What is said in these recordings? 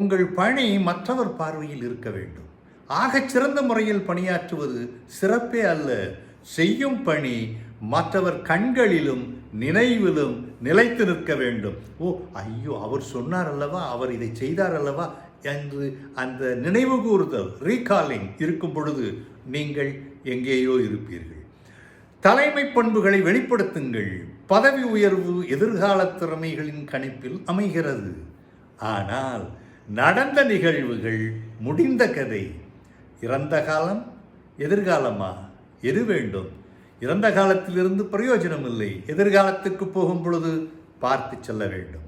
உங்கள் பணி மற்றவர் பார்வையில் இருக்க வேண்டும். ஆகச் சிறந்த முறையில் பணியாற்றுவது சிறப்பே அல்ல, செய்யும் பணி மற்றவர் கண்களிலும் நினைவிலும் நிலைத்து நிற்க வேண்டும். ஓ ஐயோ, அவர் சொன்னார் அல்லவா, அவர் இதை செய்தார் அல்லவா என்று அந்த நினைவு கூறுதல், ரீகாலிங் இருக்கும் பொழுது நீங்கள் எங்கேயோ இருப்பீர்கள். தலைமை பண்புகளை வெளிப்படுத்துங்கள். பதவி உயர்வு எதிர்கால திறமைகளின் கணிப்பில் அமைகிறது. ஆனால் நடந்த நிகழ்வுகள் முடிந்த கதை. இறந்த காலம் எதிர்காலமா? எது வேண்டும்? இறந்த காலத்திலிருந்து பிரயோஜனம் இல்லை. எதிர்காலத்துக்கு போகும் பொழுது பார்த்து செல்ல வேண்டும்.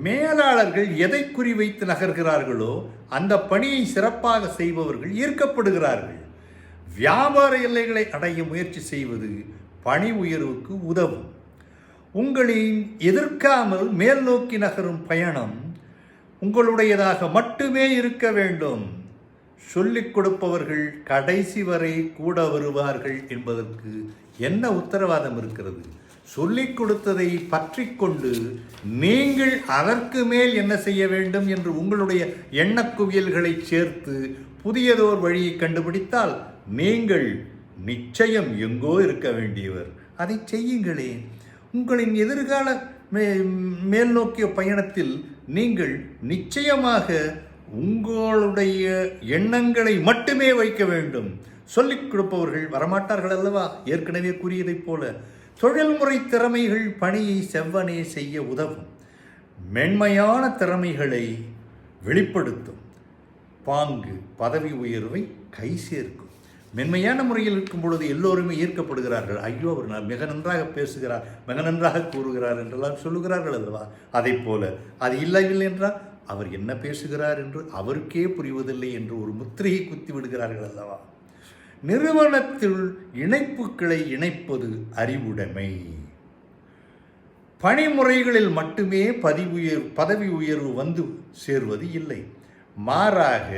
மேலாளர்கள் எதை குறிவைத்து நகர்கிறார்களோ அந்த பணியை சிறப்பாக செய்பவர்கள் ஈர்க்கப்படுகிறார்கள். வியாபார எல்லைகளை அடைய முயற்சி செய்வது பணி உயர்வுக்கு உதவும். உங்களின் எதிர்க்காமல் மேல் நோக்கி நகரும் பயணம் உங்களுடையதாக மட்டுமே இருக்க வேண்டும். சொல்லிக் கொடுப்பவர்கள் கடைசி வரை கூட வருவார்கள் என்பதற்கு என்ன உத்தரவாதம் இருக்கிறது? சொல்லிக் கொடுத்ததை பற்றி கொண்டு நீங்கள் அதற்கு மேல் என்ன செய்ய வேண்டும் என்று உங்களுடைய எண்ணக்குவியல்களை சேர்த்து புதியதோர் வழியை கண்டுபிடித்தால் நீங்கள் நிச்சயம் எங்கோ இருக்க வேண்டியவர். அதை செய்யுங்களே. உங்களின் எதிர்கால மேல் நோக்கிய பயணத்தில் நீங்கள் நிச்சயமாக உங்களுடைய எண்ணங்களை மட்டுமே வைக்க வேண்டும். சொல்லிக் கொடுப்பவர்கள் வரமாட்டார்கள் அல்லவா? ஏற்கனவே கூறியதைப் போல தொழில்முறை திறமைகள் பணியை செவ்வனே செய்ய உதவும். மென்மையான திறமைகளை வெளிப்படுத்தும் பாங்கு பதவி உயர்வை கை சேர்க்கும். மென்மையான முறையில் இருக்கும் பொழுது எல்லோருமே ஈர்க்கப்படுகிறார்கள். ஐயோ, அவர் மிக நன்றாக பேசுகிறார், மிக நன்றாக கூறுகிறார் என்றெல்லாம் சொல்லுகிறார்கள் அல்லவா? அதை போல அது இல்லை என்றால் அவர் என்ன பேசுகிறார் என்று அவருக்கே புரிவதில்லை என்று ஒரு முத்திரையை குத்தி விடுகிறார்கள் அல்லவா? நிறுவனத்தில் இணைப்புகளை இணைப்பது அறிவுடைமை. பணிமுறைகளில் மட்டுமே பதவி உயர்வு வந்து சேர்வது இல்லை. மாறாக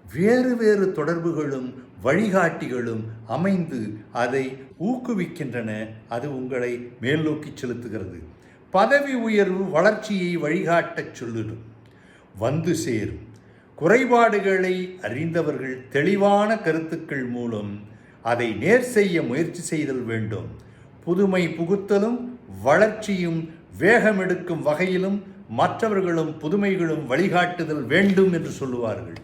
வேறு வேறு தொடர்புகளும் வழிகாட்டிகளும் அமைந்து அதை ஊக்குவிக்கின்றன. அது உங்களை மேல் நோக்கி செலுத்துகிறது. பதவி உயர்வு வளர்ச்சியை வழிகாட்டச் சொல்லிடும், வந்து சேரும். குறைபாடுகளை அறிந்தவர்கள் தெளிவான கருத்துக்கள் மூலம் அதை நேர் செய்ய முயற்சி செய்தல் வேண்டும். புதுமை புகுத்தலும் வளர்ச்சியும் வேகமெடுக்கும் வகையிலும் மற்றவர்களும் புதுமைகளும் வழிகாட்டுதல் வேண்டும் என்று சொல்லுவார்கள்.